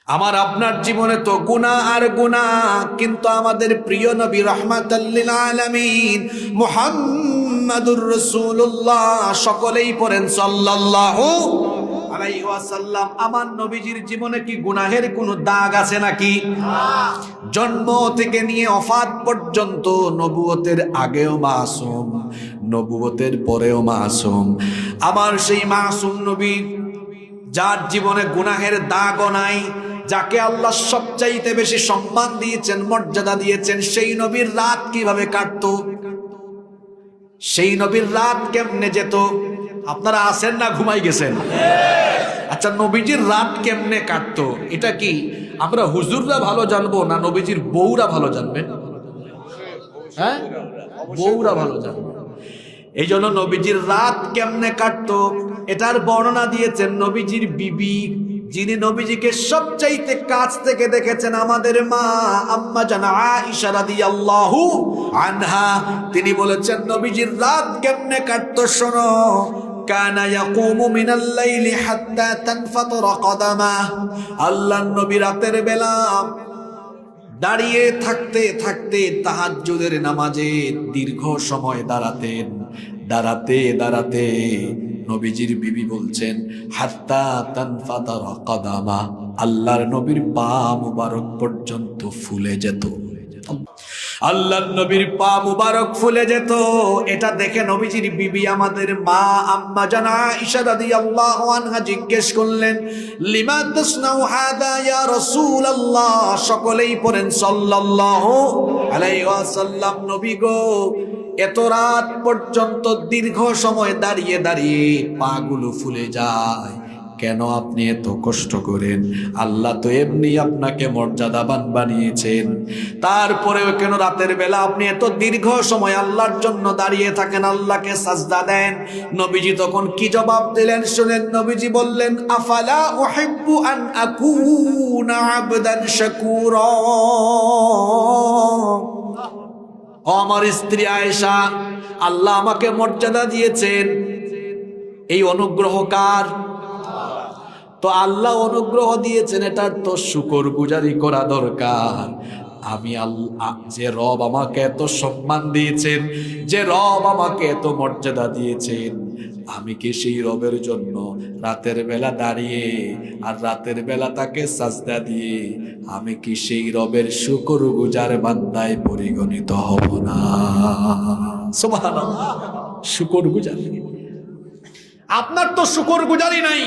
আমার আপনার জীবনে তো গুনাহ আর গুনাহ, কিন্তু আমাদের প্রিয় নবী রাহমাতাল লিল আলামিন মুহাম্মাদুর রাসূলুল্লাহ সকলেই পড়েন সাল্লাল্লাহু আলাইহি ওয়াসাল্লাম। আমার নবীজির জীবনে কি গুনাহের কোনো দাগ আছে নাকি? জন্ম থেকে নিয়ে ওফাত পর্যন্ত, নবুয়তের আগেও মাসুম, নবুয়তের পরেও মাসুম। আমার সেই মাসুম নবী, যার জীবনে গুনাহের দাগও নাই, যাকে আল্লাহ সবচাইতে বেশি সম্মান দিয়েছেন, মর্যাদা দিয়েছেন, সেই নবীর রাত কিভাবে কাটতো? সেই নবীর রাত কেমনে যেত? আপনারা আছেন না ঘুমাই গেছেন? আচ্ছা, নবীজির রাত কেমনে কাটতো এটা কি আমরা হুজুররা ভালো জানবো না নবীজির বউরা ভালো জানবেন? হ্যাঁ, বউরা ভালো জানবে। এই জন্য নবীজির রাত কেমনে কাটতো এটার বর্ণনা দিয়েছেন নবীজির বিবি, যিনি নবীজিকে সবচাইতে কাছ থেকে দেখেছেন, আমাদের মা আম্মা জান আয়েশা রাদিয়াল্লাহু আনহা। তিনি বলেছেন নবীজির রাত কেমনে কাটতো শোনো। কানা ইয়াকুমু মিনাল লাইলি হাত্তা তানফাতরা কদামাহ। আল্লাহর নবী রাতের বেলা দাঁড়িয়ে থাকতে থাকতে তাহাজ্জুদের নামাজে দীর্ঘ সময় দাঁড়াতেন। দাঁড়াতে দাঁড়াতে নবীজির বিবি বলছেন হাত্তা তানফাতারা কদামা, আল্লাহর নবীর পা মুবারক পর্যন্ত ফুলে যেত। আল্লাহর নবীর পা মুবারক ফুলে যেত। এটা দেখে নবীজির বিবি আমাদের মা আম্মা জান আয়েশা রাদিয়াল্লাহু আনহা জিজ্ঞেস করলেন, লিমা তাসনাউ হাদা ইয়া রাসূলুল্লাহ। সকলেই পড়েন সাল্লাল্লাহু আলাইহি ওয়াসাল্লাম। নবী গো, এত রাত পর্যন্ত দীর্ঘ সময় দাঁড়িয়ে দাঁড়িয়ে পাগুলো ফুলে যায়, কেন আপনি এত কষ্ট করেন? আল্লাহ তো এমনি আপনাকে মর্যাদাবান বানিয়েছেন, তারপরেও কেন রাতের বেলা আপনি এত দীর্ঘ সময় আল্লাহর জন্য দাঁড়িয়ে থাকেন, আল্লাহকে সাজদা দেন? নবীজি তখন কি জবাব দিলেন শুনেন। নবীজি বললেন, আফালা উহিব্বু আন আকুনা আবদান শাকুরা। আমার স্ত্রী আয়েশা, আল্লাহ আমাকে মর্যাদা দিয়েছেন, এই অনুগ্রহ কার? তো আল্লাহ অনুগ্রহ দিয়েছেন, এটার তো শুকরগুজারি করা দরকার। আমি আল্লাহ, যে রব আমাকে এত সম্মান দিয়েছেন, যে রব আমাকে এত মর্যাদা দিয়েছেন, আমি কি সেই রবের জন্য রাতের বেলা দাঁড়িয়ে আর রাতের বেলা তাকে সাজদা দিয়ে আমি কি সেই রবের শুকরগুজার বান্দায় পরিগণিত হব না? সুবহানাল্লাহ। শুকরগুজার, আপনার তো শুকরগুজারি নাই।